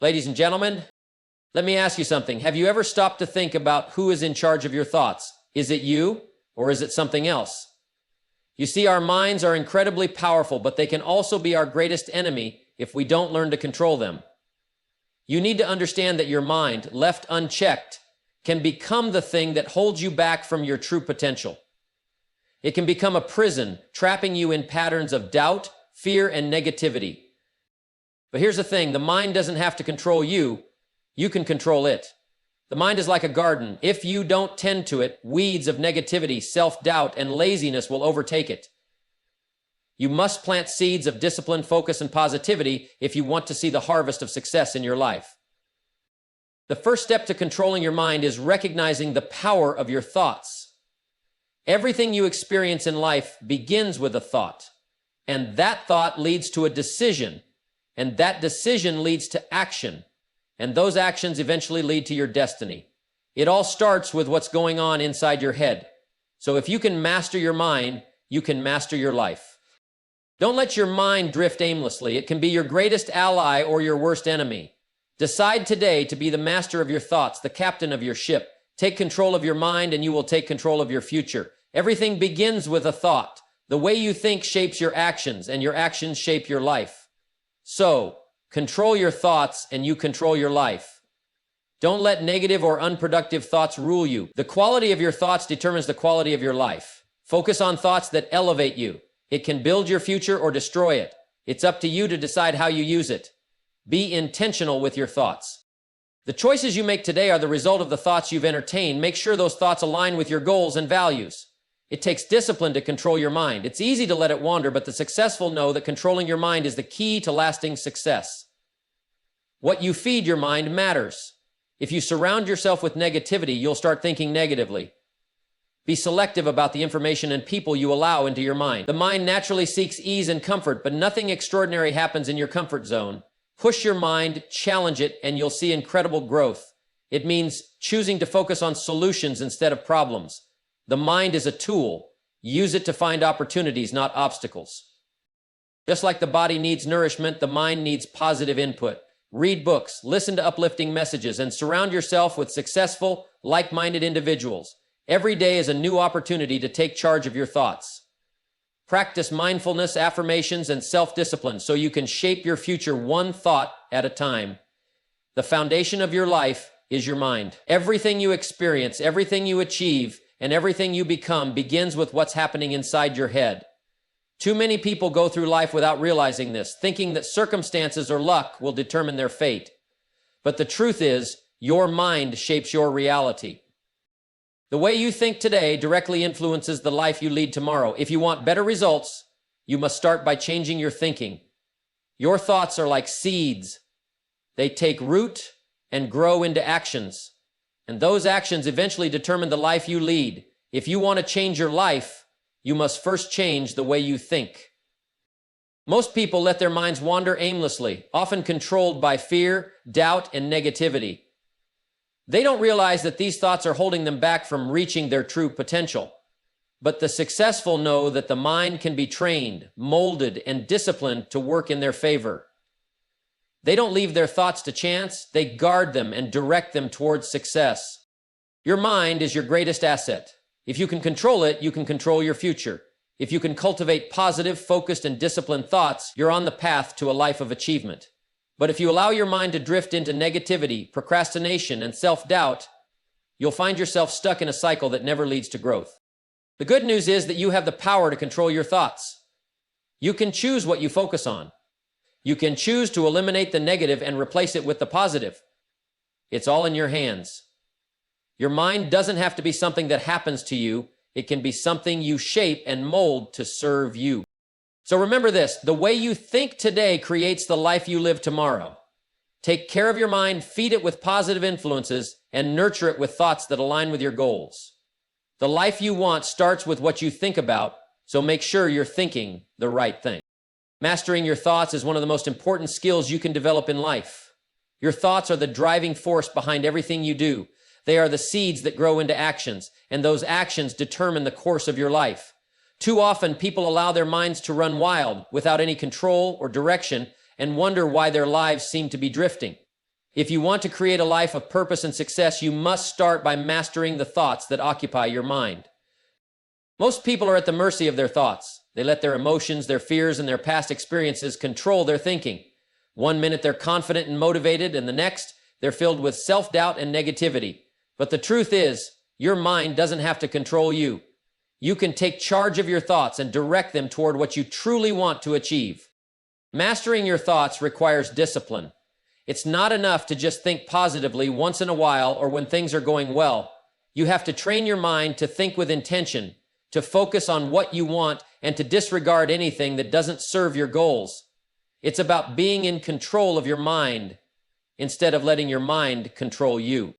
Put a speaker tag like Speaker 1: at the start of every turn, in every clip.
Speaker 1: Ladies and gentlemen, let me ask you something. Have you ever stopped to think about who is in charge of your thoughts? Is it you, or is it something else? You see, our minds are incredibly powerful, but they can also be our greatest enemy if we don't learn to control them. You need to understand that your mind, left unchecked, can become the thing that holds you back from your true potential. It can become a prison, trapping you in patterns of doubt, fear, and negativity. But here's the thing, the mind doesn't have to control you, you can control it. The mind is like a garden. If you don't tend to it, weeds of negativity, self-doubt, and laziness will overtake it. You must plant seeds of discipline, focus, and positivity if you want to see the harvest of success in your life. The first step to controlling your mind is recognizing the power of your thoughts. Everything you experience in life begins with a thought, and that thought leads to a decision, and that decision leads to action, and those actions eventually lead to your destiny. It all starts with what's going on inside your head. So if you can master your mind, you can master your life. Don't let your mind drift aimlessly. It can be your greatest ally or your worst enemy. Decide today to be the master of your thoughts, the captain of your ship. Take control of your mind and you will take control of your future. Everything begins with a thought. The way you think shapes your actions, and your actions shape your life. So, control your thoughts and you control your life. Don't let negative or unproductive thoughts rule you. The quality of your thoughts determines the quality of your life. Focus on thoughts that elevate you. It can build your future or destroy it. It's up to you to decide how you use it. Be intentional with your thoughts. The choices you make today are the result of the thoughts you've entertained. Make sure those thoughts align with your goals and values. It takes discipline to control your mind. It's easy to let it wander, but the successful know that controlling your mind is the key to lasting success. What you feed your mind matters. If you surround yourself with negativity, you'll start thinking negatively. Be selective about the information and people you allow into your mind. The mind naturally seeks ease and comfort, but nothing extraordinary happens in your comfort zone. Push your mind, challenge it, and you'll see incredible growth. It means choosing to focus on solutions instead of problems. The mind is a tool. Use it to find opportunities, not obstacles. Just like the body needs nourishment, the mind needs positive input. Read books, listen to uplifting messages, and surround yourself with successful, like-minded individuals. Every day is a new opportunity to take charge of your thoughts. Practice mindfulness, affirmations, and self-discipline so you can shape your future one thought at a time. The foundation of your life is your mind. Everything you experience, everything you achieve, and everything you become begins with what's happening inside your head. Too many people go through life without realizing this, thinking that circumstances or luck will determine their fate. But the truth is, your mind shapes your reality. The way you think today directly influences the life you lead tomorrow. If you want better results, you must start by changing your thinking. Your thoughts are like seeds. They take root and grow into actions. And those actions eventually determine the life you lead. If you want to change your life, you must first change the way you think. Most people let their minds wander aimlessly, often controlled by fear, doubt, and negativity. They don't realize that these thoughts are holding them back from reaching their true potential. But the successful know that the mind can be trained, molded, and disciplined to work in their favor. They don't leave their thoughts to chance, they guard them and direct them towards success. Your mind is your greatest asset. If you can control it, you can control your future. If you can cultivate positive, focused, and disciplined thoughts, you're on the path to a life of achievement. But if you allow your mind to drift into negativity, procrastination, and self-doubt, you'll find yourself stuck in a cycle that never leads to growth. The good news is that you have the power to control your thoughts. You can choose what you focus on. You can choose to eliminate the negative and replace it with the positive. It's all in your hands. Your mind doesn't have to be something that happens to you. It can be something you shape and mold to serve you. So remember this, the way you think today creates the life you live tomorrow. Take care of your mind, feed it with positive influences, and nurture it with thoughts that align with your goals. The life you want starts with what you think about, so make sure you're thinking the right thing. Mastering your thoughts is one of the most important skills you can develop in life. Your thoughts are the driving force behind everything you do. They are the seeds that grow into actions, and those actions determine the course of your life. Too often, people allow their minds to run wild without any control or direction and wonder why their lives seem to be drifting. If you want to create a life of purpose and success, you must start by mastering the thoughts that occupy your mind. Most people are at the mercy of their thoughts. They let their emotions, their fears, and their past experiences control their thinking. One minute they're confident and motivated, and the next they're filled with self-doubt and negativity. But the truth is, your mind doesn't have to control you. You can take charge of your thoughts and direct them toward what you truly want to achieve. Mastering your thoughts requires discipline. It's not enough to just think positively once in a while or when things are going well. You have to train your mind to think with intention, to focus on what you want, and to disregard anything that doesn't serve your goals. It's about being in control of your mind instead of letting your mind control you.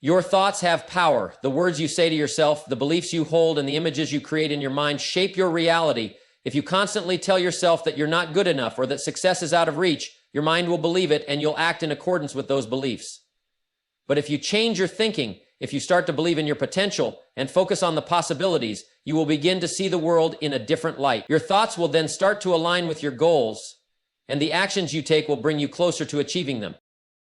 Speaker 1: Your thoughts have power. The words you say to yourself, the beliefs you hold, and the images you create in your mind shape your reality. If you constantly tell yourself that you're not good enough or that success is out of reach, your mind will believe it and you'll act in accordance with those beliefs. But if you change your thinking, if you start to believe in your potential and focus on the possibilities, you will begin to see the world in a different light. Your thoughts will then start to align with your goals, and the actions you take will bring you closer to achieving them.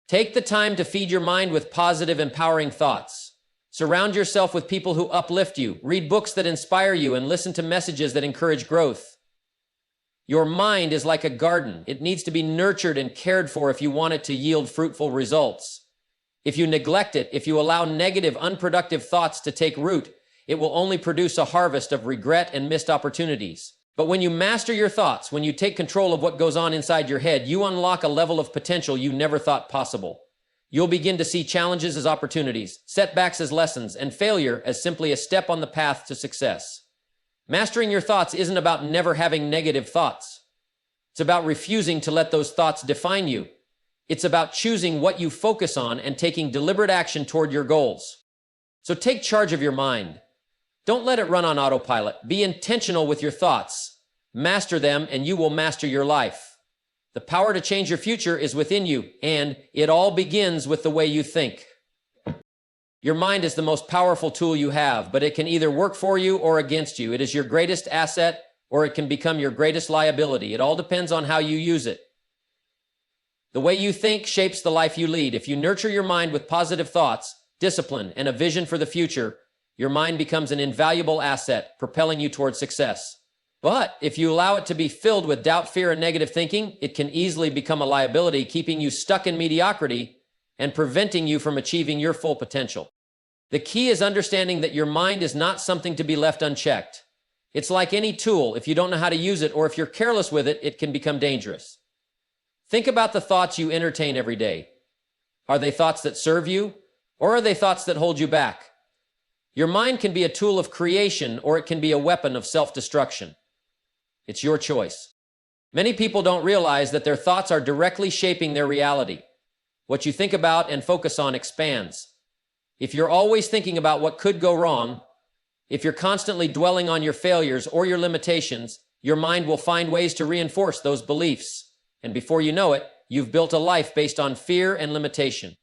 Speaker 1: Take the time to feed your mind with positive, empowering thoughts. Surround yourself with people who uplift you. Read books that inspire you and listen to messages that encourage growth. Your mind is like a garden. It needs to be nurtured and cared for if you want it to yield fruitful results. If you neglect it, if you allow negative, unproductive thoughts to take root, it will only produce a harvest of regret and missed opportunities. But when you master your thoughts, when you take control of what goes on inside your head, you unlock a level of potential you never thought possible. You'll begin to see challenges as opportunities, setbacks as lessons, and failure as simply a step on the path to success. Mastering your thoughts isn't about never having negative thoughts. It's about refusing to let those thoughts define you. It's about choosing what you focus on and taking deliberate action toward your goals. So take charge of your mind. Don't let it run on autopilot. Be intentional with your thoughts. Master them, and you will master your life. The power to change your future is within you, and it all begins with the way you think. Your mind is the most powerful tool you have, but it can either work for you or against you. It is your greatest asset, or it can become your greatest liability. It all depends on how you use it. The way you think shapes the life you lead. If you nurture your mind with positive thoughts, discipline, and a vision for the future, your mind becomes an invaluable asset, propelling you toward success. But if you allow it to be filled with doubt, fear, and negative thinking, it can easily become a liability, keeping you stuck in mediocrity and preventing you from achieving your full potential. The key is understanding that your mind is not something to be left unchecked. It's like any tool. If you don't know how to use it, or if you're careless with it, it can become dangerous. Think about the thoughts you entertain every day. Are they thoughts that serve you, or are they thoughts that hold you back? Your mind can be a tool of creation, or it can be a weapon of self-destruction. It's your choice. Many people don't realize that their thoughts are directly shaping their reality. What you think about and focus on expands. If you're always thinking about what could go wrong, if you're constantly dwelling on your failures or your limitations, your mind will find ways to reinforce those beliefs. And before you know it, you've built a life based on fear and limitation.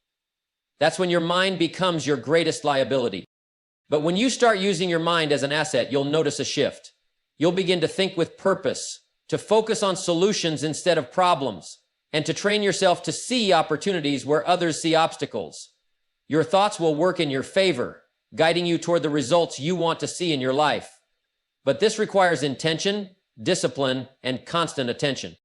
Speaker 1: That's when your mind becomes your greatest liability. But when you start using your mind as an asset, you'll notice a shift. You'll begin to think with purpose, to focus on solutions instead of problems, and to train yourself to see opportunities where others see obstacles. Your thoughts will work in your favor, guiding you toward the results you want to see in your life. But this requires intention, discipline, and constant attention.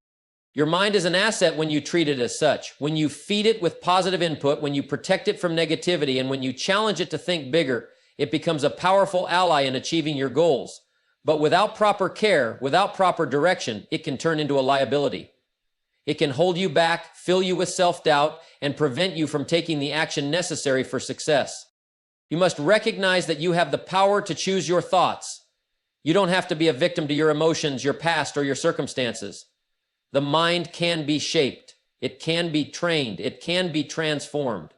Speaker 1: Your mind is an asset when you treat it as such, when you feed it with positive input, when you protect it from negativity, and when you challenge it to think bigger. It becomes a powerful ally in achieving your goals. But without proper care, without proper direction, it can turn into a liability. It can hold you back, fill you with self-doubt, and prevent you from taking the action necessary for success. You must recognize that you have the power to choose your thoughts. You don't have to be a victim to your emotions, your past, or your circumstances. The mind can be shaped. It can be trained. It can be transformed.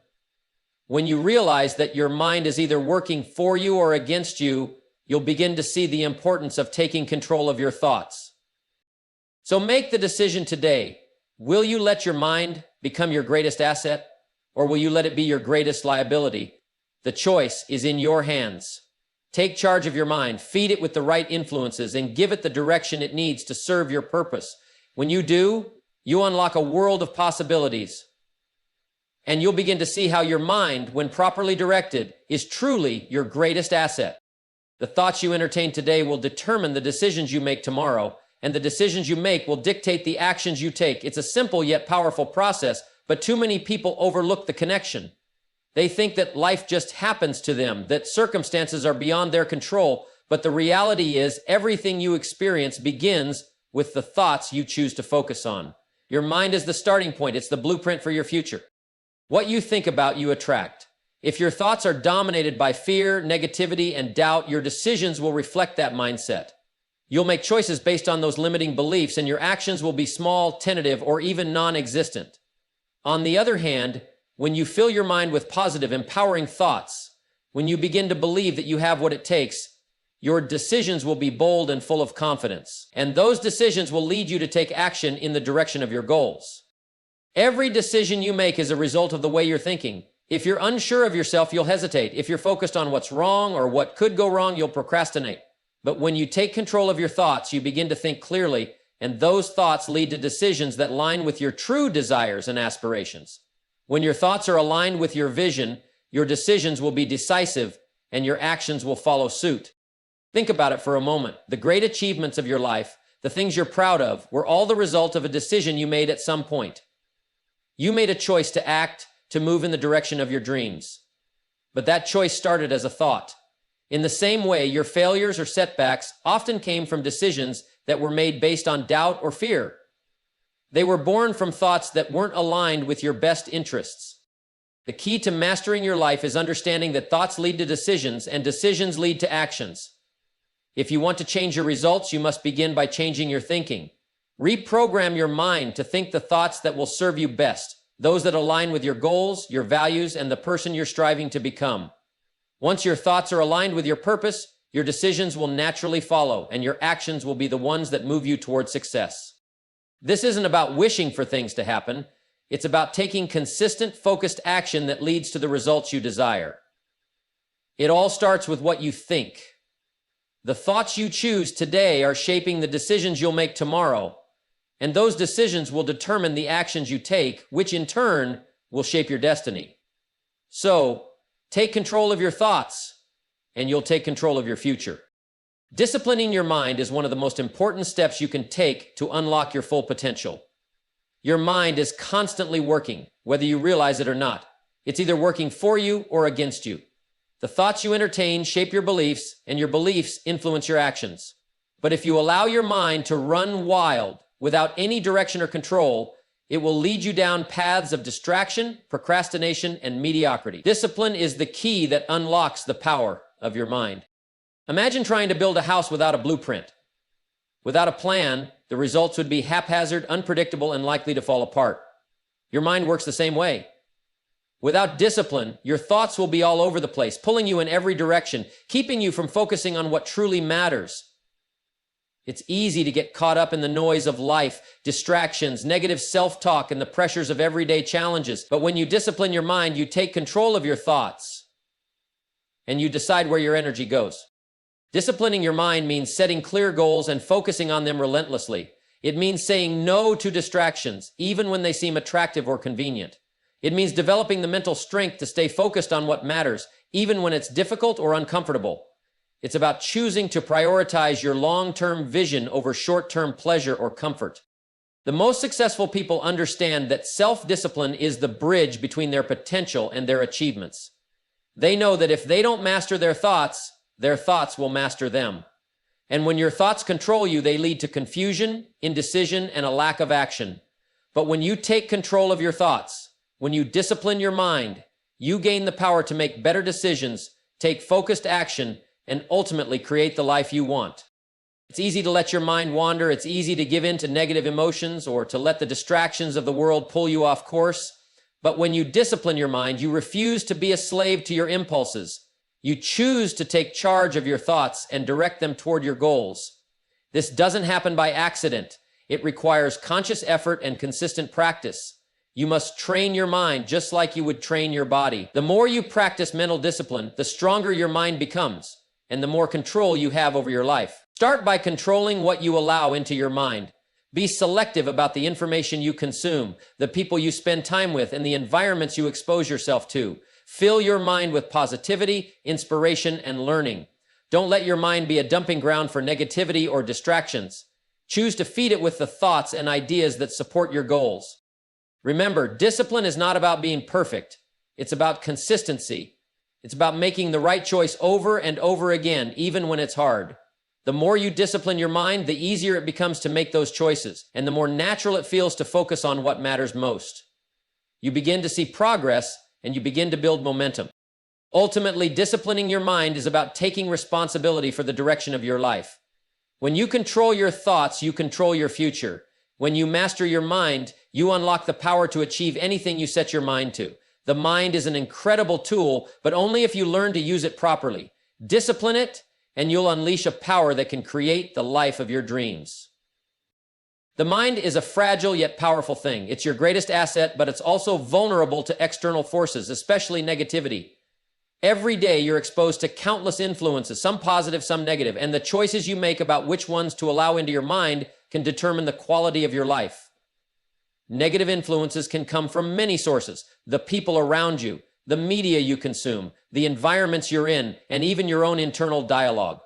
Speaker 1: When you realize that your mind is either working for you or against you, you'll begin to see the importance of taking control of your thoughts. So make the decision today. Will you let your mind become your greatest asset, or will you let it be your greatest liability? The choice is in your hands. Take charge of your mind, feed it with the right influences, and give it the direction it needs to serve your purpose. When you do, you unlock a world of possibilities. And you'll begin to see how your mind, when properly directed, is truly your greatest asset. The thoughts you entertain today will determine the decisions you make tomorrow, and the decisions you make will dictate the actions you take. It's a simple yet powerful process, but too many people overlook the connection. They think that life just happens to them, that circumstances are beyond their control, but the reality is everything you experience begins with the thoughts you choose to focus on. Your mind is the starting point. It's the blueprint for your future. What you think about, you attract. If your thoughts are dominated by fear, negativity, and doubt, your decisions will reflect that mindset. You'll make choices based on those limiting beliefs, and your actions will be small, tentative, or even non-existent. On the other hand, when you fill your mind with positive, empowering thoughts, when you begin to believe that you have what it takes, your decisions will be bold and full of confidence. And those decisions will lead you to take action in the direction of your goals. Every decision you make is a result of the way you're thinking. If you're unsure of yourself, you'll hesitate. If you're focused on what's wrong or what could go wrong, you'll procrastinate. But when you take control of your thoughts, you begin to think clearly, and those thoughts lead to decisions that align with your true desires and aspirations. When your thoughts are aligned with your vision, your decisions will be decisive and your actions will follow suit. Think about it for a moment. The great achievements of your life, the things you're proud of, were all the result of a decision you made at some point. You made a choice to act, to move in the direction of your dreams. But that choice started as a thought. In the same way, your failures or setbacks often came from decisions that were made based on doubt or fear. They were born from thoughts that weren't aligned with your best interests. The key to mastering your life is understanding that thoughts lead to decisions and decisions lead to actions. If you want to change your results, you must begin by changing your thinking. Reprogram your mind to think the thoughts that will serve you best, those that align with your goals, your values, and the person you're striving to become. Once your thoughts are aligned with your purpose, your decisions will naturally follow, and your actions will be the ones that move you toward success. This isn't about wishing for things to happen. It's about taking consistent, focused action that leads to the results you desire. It all starts with what you think. The thoughts you choose today are shaping the decisions you'll make tomorrow, and those decisions will determine the actions you take, which in turn will shape your destiny. So, take control of your thoughts, and you'll take control of your future. Disciplining your mind is one of the most important steps you can take to unlock your full potential. Your mind is constantly working, whether you realize it or not. It's either working for you or against you. The thoughts you entertain shape your beliefs, and your beliefs influence your actions. But if you allow your mind to run wild without any direction or control, it will lead you down paths of distraction, procrastination, and mediocrity. Discipline is the key that unlocks the power of your mind. Imagine trying to build a house without a blueprint. Without a plan, the results would be haphazard, unpredictable, and likely to fall apart. Your mind works the same way. Without discipline, your thoughts will be all over the place, pulling you in every direction, keeping you from focusing on what truly matters. It's easy to get caught up in the noise of life, distractions, negative self-talk, and the pressures of everyday challenges. But when you discipline your mind, you take control of your thoughts, and you decide where your energy goes. Disciplining your mind means setting clear goals and focusing on them relentlessly. It means saying no to distractions, even when they seem attractive or convenient. It means developing the mental strength to stay focused on what matters, even when it's difficult or uncomfortable. It's about choosing to prioritize your long-term vision over short-term pleasure or comfort. The most successful people understand that self-discipline is the bridge between their potential and their achievements. They know that if they don't master their thoughts will master them. And when your thoughts control you, they lead to confusion, indecision, and a lack of action. But when you take control of your thoughts, when you discipline your mind, you gain the power to make better decisions, take focused action, and ultimately create the life you want. It's easy to let your mind wander. It's easy to give in to negative emotions or to let the distractions of the world pull you off course. But when you discipline your mind, you refuse to be a slave to your impulses. You choose to take charge of your thoughts and direct them toward your goals. This doesn't happen by accident. It requires conscious effort and consistent practice. You must train your mind just like you would train your body. The more you practice mental discipline, the stronger your mind becomes, and the more control you have over your life. Start by controlling what you allow into your mind. Be selective about the information you consume, the people you spend time with, and the environments you expose yourself to. Fill your mind with positivity, inspiration, and learning. Don't let your mind be a dumping ground for negativity or distractions. Choose to feed it with the thoughts and ideas that support your goals. Remember, discipline is not about being perfect. It's about consistency. It's about making the right choice over and over again, even when it's hard. The more you discipline your mind, the easier it becomes to make those choices, and the more natural it feels to focus on what matters most. You begin to see progress, and you begin to build momentum. Ultimately, disciplining your mind is about taking responsibility for the direction of your life. When you control your thoughts, you control your future. When you master your mind, you unlock the power to achieve anything you set your mind to. The mind is an incredible tool, but only if you learn to use it properly. Discipline it, and you'll unleash a power that can create the life of your dreams. The mind is a fragile yet powerful thing. It's your greatest asset, but it's also vulnerable to external forces, especially negativity. Every day you're exposed to countless influences, some positive, some negative, and the choices you make about which ones to allow into your mind can determine the quality of your life. Negative influences can come from many sources: the people around you, the media you consume, the environments you're in, and even your own internal dialogue.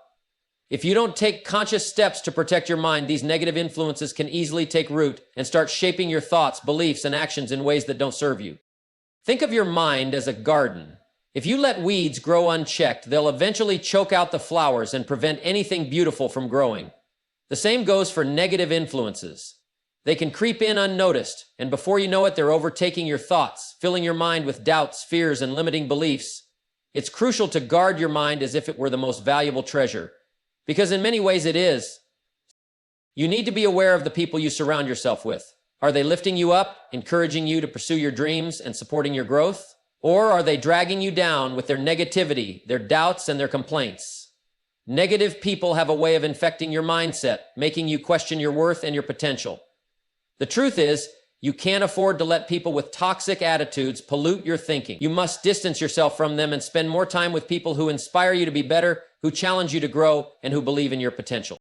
Speaker 1: If you don't take conscious steps to protect your mind, these negative influences can easily take root and start shaping your thoughts, beliefs, and actions in ways that don't serve you. Think of your mind as a garden. If you let weeds grow unchecked, they'll eventually choke out the flowers and prevent anything beautiful from growing. The same goes for negative influences. They can creep in unnoticed, and before you know it, they're overtaking your thoughts, filling your mind with doubts, fears, and limiting beliefs. It's crucial to guard your mind as if it were the most valuable treasure, because in many ways it is. You need to be aware of the people you surround yourself with. Are they lifting you up, encouraging you to pursue your dreams, and supporting your growth? Or are they dragging you down with their negativity, their doubts, and their complaints? Negative people have a way of infecting your mindset, making you question your worth and your potential. The truth is, you can't afford to let people with toxic attitudes pollute your thinking. You must distance yourself from them and spend more time with people who inspire you to be better, who challenge you to grow, and who believe in your potential.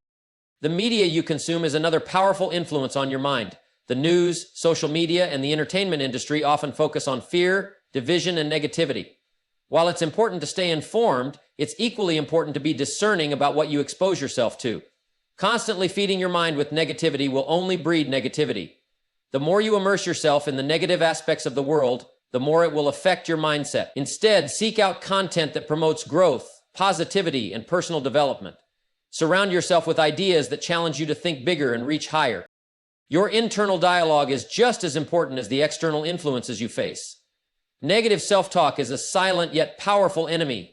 Speaker 1: The media you consume is another powerful influence on your mind. The news, social media, and the entertainment industry often focus on fear, division, and negativity. While it's important to stay informed, it's equally important to be discerning about what you expose yourself to. Constantly feeding your mind with negativity will only breed negativity. The more you immerse yourself in the negative aspects of the world, the more it will affect your mindset. Instead, seek out content that promotes growth, positivity, and personal development. Surround yourself with ideas that challenge you to think bigger and reach higher. Your internal dialogue is just as important as the external influences you face. Negative self-talk is a silent yet powerful enemy.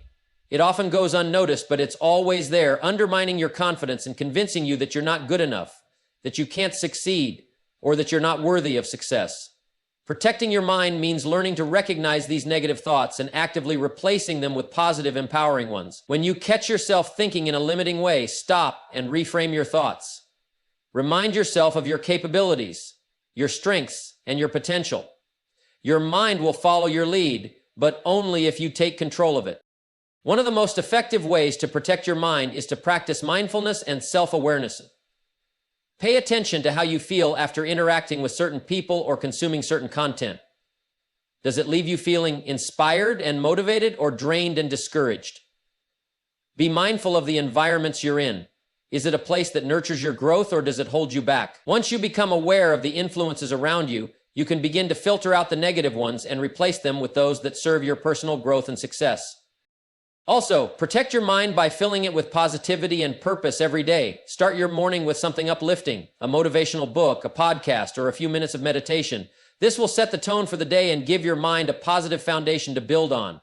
Speaker 1: It often goes unnoticed, but it's always there, undermining your confidence and convincing you that you're not good enough, that you can't succeed, or that you're not worthy of success. Protecting your mind means learning to recognize these negative thoughts and actively replacing them with positive, empowering ones. When you catch yourself thinking in a limiting way, stop and reframe your thoughts. Remind yourself of your capabilities, your strengths, and your potential. Your mind will follow your lead, but only if you take control of it. One of the most effective ways to protect your mind is to practice mindfulness and self-awareness. Pay attention to how you feel after interacting with certain people or consuming certain content. Does it leave you feeling inspired and motivated, or drained and discouraged? Be mindful of the environments you're in. Is it a place that nurtures your growth, or does it hold you back? Once you become aware of the influences around you, you can begin to filter out the negative ones and replace them with those that serve your personal growth and success. Also, protect your mind by filling it with positivity and purpose every day. Start your morning with something uplifting, a motivational book, a podcast, or a few minutes of meditation. This will set the tone for the day and give your mind a positive foundation to build on.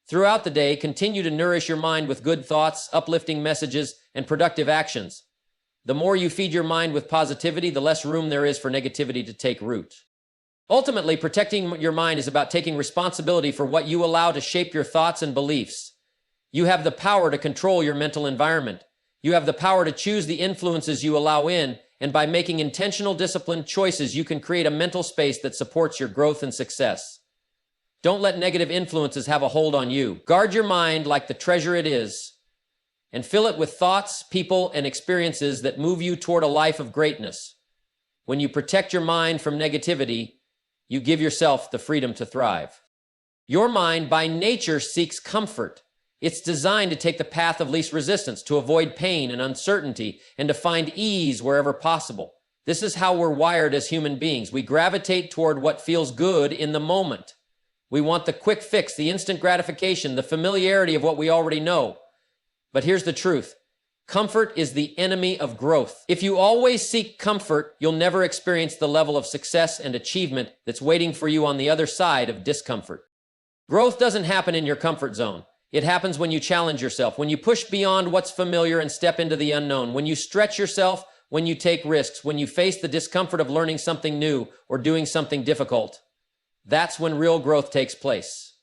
Speaker 1: Throughout the day, continue to nourish your mind with good thoughts, uplifting messages, and productive actions. The more you feed your mind with positivity, the less room there is for negativity to take root. Ultimately, protecting your mind is about taking responsibility for what you allow to shape your thoughts and beliefs. You have the power to control your mental environment. You have the power to choose the influences you allow in, and by making intentional, disciplined choices, you can create a mental space that supports your growth and success. Don't let negative influences have a hold on you. Guard your mind like the treasure it is, and fill it with thoughts, people, and experiences that move you toward a life of greatness. When you protect your mind from negativity, you give yourself the freedom to thrive. Your mind, by nature, seeks comfort. It's designed to take the path of least resistance, to avoid pain and uncertainty, and to find ease wherever possible. This is how we're wired as human beings. We gravitate toward what feels good in the moment. We want the quick fix, the instant gratification, the familiarity of what we already know. But here's the truth. Comfort is the enemy of growth. If you always seek comfort, you'll never experience the level of success and achievement that's waiting for you on the other side of discomfort. Growth doesn't happen in your comfort zone. It happens when you challenge yourself, when you push beyond what's familiar and step into the unknown, when you stretch yourself, when you take risks, when you face the discomfort of learning something new or doing something difficult. That's when real growth takes place.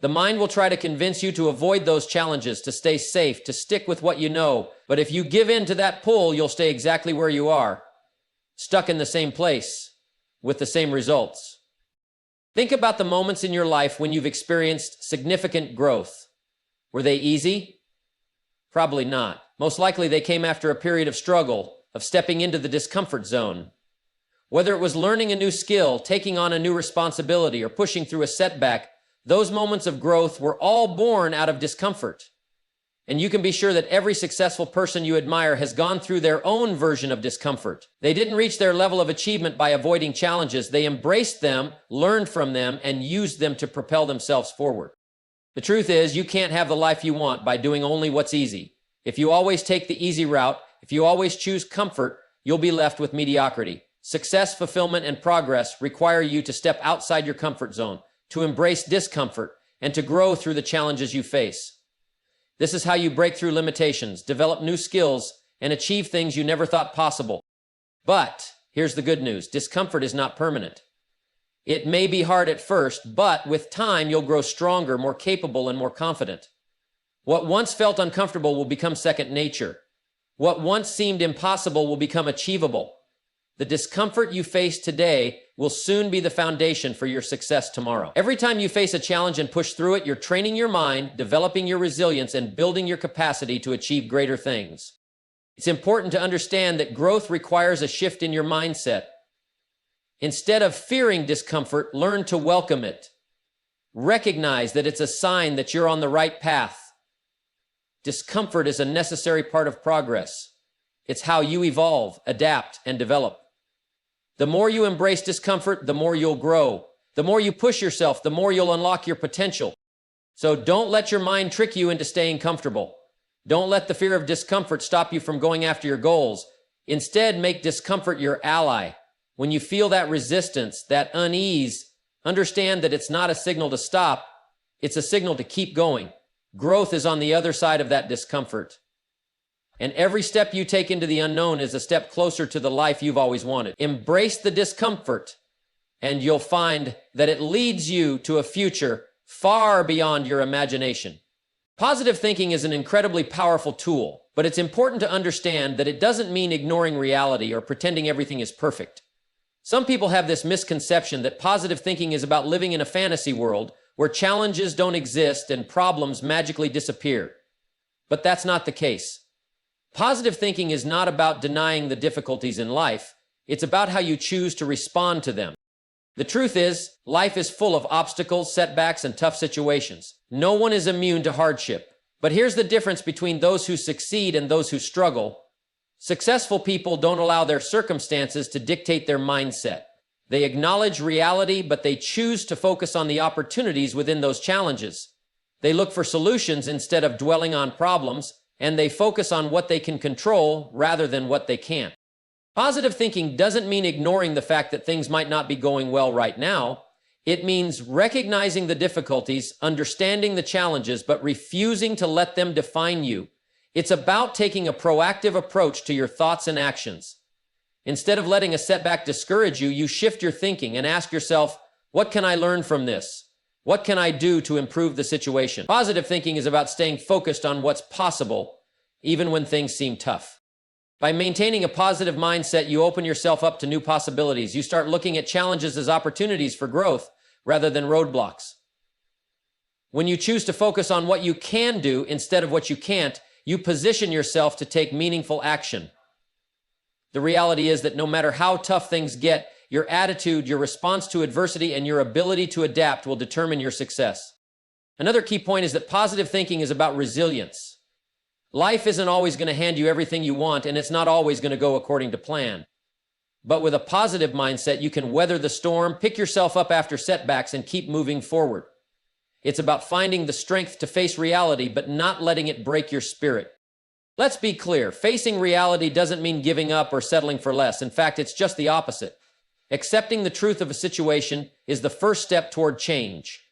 Speaker 1: The mind will try to convince you to avoid those challenges, to stay safe, to stick with what you know. But if you give in to that pull, you'll stay exactly where you are, stuck in the same place, with the same results. Think about the moments in your life when you've experienced significant growth. Were they easy? Probably not. Most likely they came after a period of struggle, of stepping into the discomfort zone. Whether it was learning a new skill, taking on a new responsibility, or pushing through a setback, those moments of growth were all born out of discomfort. And you can be sure that every successful person you admire has gone through their own version of discomfort. They didn't reach their level of achievement by avoiding challenges. They embraced them, learned from them, and used them to propel themselves forward. The truth is, you can't have the life you want by doing only what's easy. If you always take the easy route, if you always choose comfort, you'll be left with mediocrity. Success, fulfillment, and progress require you to step outside your comfort zone, to embrace discomfort, and to grow through the challenges you face. This is how you break through limitations, develop new skills, and achieve things you never thought possible. But here's the good news. Discomfort is not permanent. It may be hard at first, but with time, you'll grow stronger, more capable, and more confident. What once felt uncomfortable will become second nature. What once seemed impossible will become achievable. The discomfort you face today will soon be the foundation for your success tomorrow. Every time you face a challenge and push through it, you're training your mind, developing your resilience, and building your capacity to achieve greater things. It's important to understand that growth requires a shift in your mindset. Instead of fearing discomfort, learn to welcome it. Recognize that it's a sign that you're on the right path. Discomfort is a necessary part of progress. It's how you evolve, adapt, and develop. The more you embrace discomfort, the more you'll grow. The more you push yourself, the more you'll unlock your potential. So don't let your mind trick you into staying comfortable. Don't let the fear of discomfort stop you from going after your goals. Instead, make discomfort your ally. When you feel that resistance, that unease, understand that it's not a signal to stop, it's a signal to keep going. Growth is on the other side of that discomfort. And every step you take into the unknown is a step closer to the life you've always wanted. Embrace the discomfort, and you'll find that it leads you to a future far beyond your imagination. Positive thinking is an incredibly powerful tool, but it's important to understand that it doesn't mean ignoring reality or pretending everything is perfect. Some people have this misconception that positive thinking is about living in a fantasy world where challenges don't exist and problems magically disappear. But that's not the case. Positive thinking is not about denying the difficulties in life. It's about how you choose to respond to them. The truth is, life is full of obstacles, setbacks, and tough situations. No one is immune to hardship. But here's the difference between those who succeed and those who struggle. Successful people don't allow their circumstances to dictate their mindset. They acknowledge reality, but they choose to focus on the opportunities within those challenges. They look for solutions instead of dwelling on problems, and they focus on what they can control rather than what they can't. Positive thinking doesn't mean ignoring the fact that things might not be going well right now. It means recognizing the difficulties, understanding the challenges, but refusing to let them define you. It's about taking a proactive approach to your thoughts and actions. Instead of letting a setback discourage you, you shift your thinking and ask yourself, what can I learn from this? What can I do to improve the situation? Positive thinking is about staying focused on what's possible, even when things seem tough. By maintaining a positive mindset, you open yourself up to new possibilities. You start looking at challenges as opportunities for growth rather than roadblocks. When you choose to focus on what you can do instead of what you can't, you position yourself to take meaningful action. The The reality is that no matter how tough things get, your attitude, your response to adversity, and your ability to adapt will determine your success. Another key point is that positive thinking is about resilience. Life isn't always going to hand you everything you want, and it's not always going to go according to plan. But with a positive mindset, you can weather the storm, pick yourself up after setbacks, and keep moving forward. It's about finding the strength to face reality, but not letting it break your spirit. Let's be clear, facing reality doesn't mean giving up or settling for less. In fact, it's just the opposite. Accepting the truth of a situation is the first step toward change.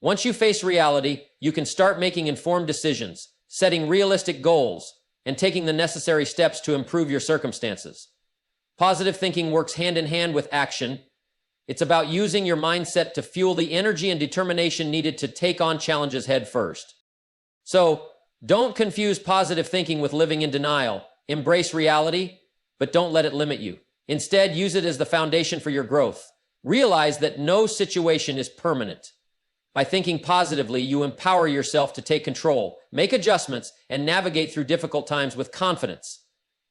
Speaker 1: Once you face reality, you can start making informed decisions, setting realistic goals, and taking the necessary steps to improve your circumstances. Positive thinking works hand in hand with action. It's about using your mindset to fuel the energy and determination needed to take on challenges head first. So, don't confuse positive thinking with living in denial. Embrace reality, but don't let it limit you. Instead, use it as the foundation for your growth. Realize that no situation is permanent. By thinking positively, you empower yourself to take control, make adjustments, and navigate through difficult times with confidence.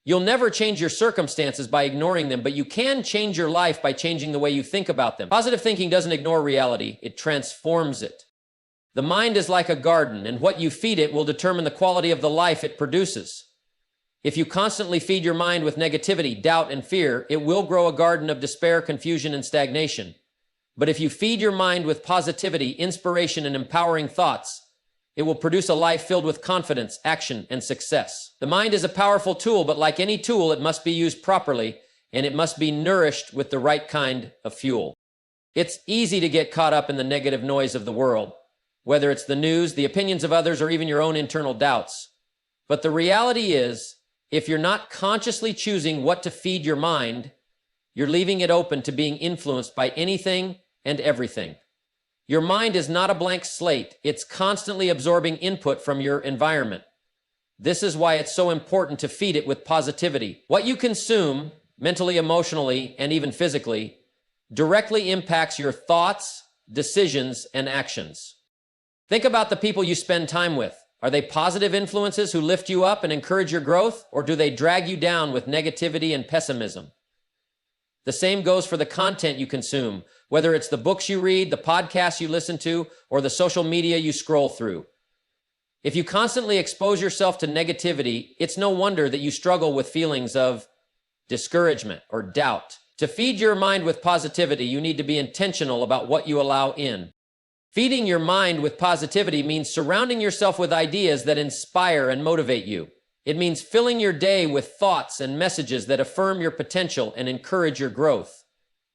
Speaker 1: You'll never change your circumstances by ignoring them, but you can change your life by changing the way you think about them. Positive thinking doesn't ignore reality, it transforms it. The mind is like a garden, and what you feed it will determine the quality of the life it produces. If you constantly feed your mind with negativity, doubt, and fear, it will grow a garden of despair, confusion, and stagnation. But if you feed your mind with positivity, inspiration, and empowering thoughts, it will produce a life filled with confidence, action, and success. The mind is a powerful tool, but like any tool, it must be used properly, and it must be nourished with the right kind of fuel. It's easy to get caught up in the negative noise of the world, whether it's the news, the opinions of others, or even your own internal doubts. But the reality is, if you're not consciously choosing what to feed your mind, you're leaving it open to being influenced by anything and everything. Your mind is not a blank slate. It's constantly absorbing input from your environment. This is why it's so important to feed it with positivity. What you consume, mentally, emotionally, and even physically, directly impacts your thoughts, decisions, and actions. Think about the people you spend time with. Are they positive influences who lift you up and encourage your growth, or do they drag you down with negativity and pessimism? The same goes for the content you consume, whether it's the books you read, the podcasts you listen to, or the social media you scroll through. If you constantly expose yourself to negativity, it's no wonder that you struggle with feelings of discouragement or doubt. To feed your mind with positivity, you need to be intentional about what you allow in. Feeding your mind with positivity means surrounding yourself with ideas that inspire and motivate you. It means filling your day with thoughts and messages that affirm your potential and encourage your growth.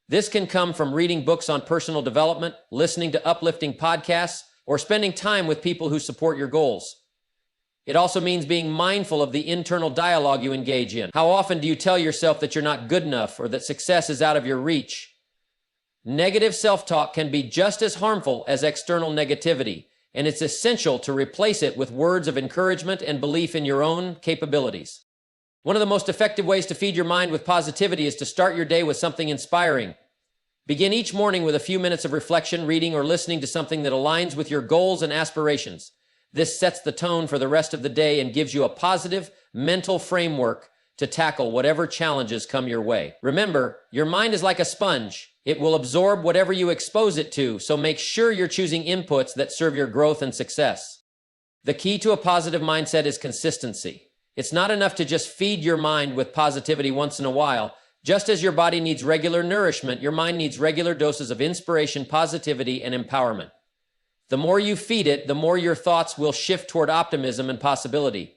Speaker 1: This can come from reading books on personal development, listening to uplifting podcasts, or spending time with people who support your goals. It also means being mindful of the internal dialogue you engage in. How often do you tell yourself that you're not good enough or that success is out of your reach? Negative self-talk can be just as harmful as external negativity, and it's essential to replace it with words of encouragement and belief in your own capabilities. One of the most effective ways to feed your mind with positivity is to start your day with something inspiring. Begin each morning with a few minutes of reflection, reading, or listening to something that aligns with your goals and aspirations. This sets the tone for the rest of the day and gives you a positive mental framework to tackle whatever challenges come your way. Remember, your mind is like a sponge. It will absorb whatever you expose it to, so make sure you're choosing inputs that serve your growth and success. The key to a positive mindset is consistency. It's not enough to just feed your mind with positivity once in a while. Just as your body needs regular nourishment, your mind needs regular doses of inspiration, positivity, and empowerment. The more you feed it, the more your thoughts will shift toward optimism and possibility.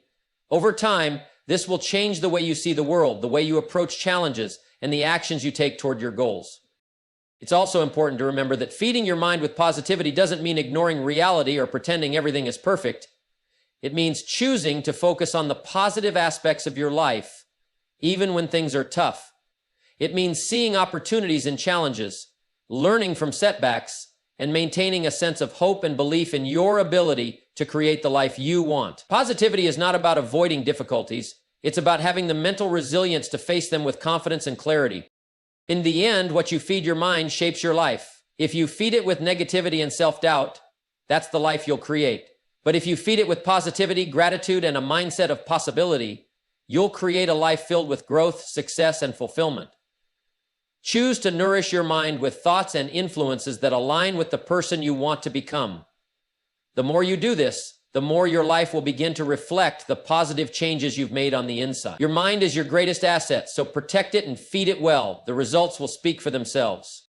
Speaker 1: Over time, this will change the way you see the world, the way you approach challenges, and the actions you take toward your goals. It's also important to remember that feeding your mind with positivity doesn't mean ignoring reality or pretending everything is perfect. It means choosing to focus on the positive aspects of your life, even when things are tough. It means seeing opportunities in challenges, learning from setbacks, and maintaining a sense of hope and belief in your ability to create the life you want. Positivity is not about avoiding difficulties. It's about having the mental resilience to face them with confidence and clarity. In the end, what you feed your mind shapes your life. If you feed it with negativity and self-doubt, that's the life you'll create. But if you feed it with positivity, gratitude, and a mindset of possibility, You'll create a life filled with growth, success, and fulfillment. Choose to nourish your mind with thoughts and influences that align with the person you want to become. The more you do this, the more your life will begin to reflect the positive changes you've made on the inside. Your mind is your greatest asset, so protect it and feed it well. The results will speak for themselves.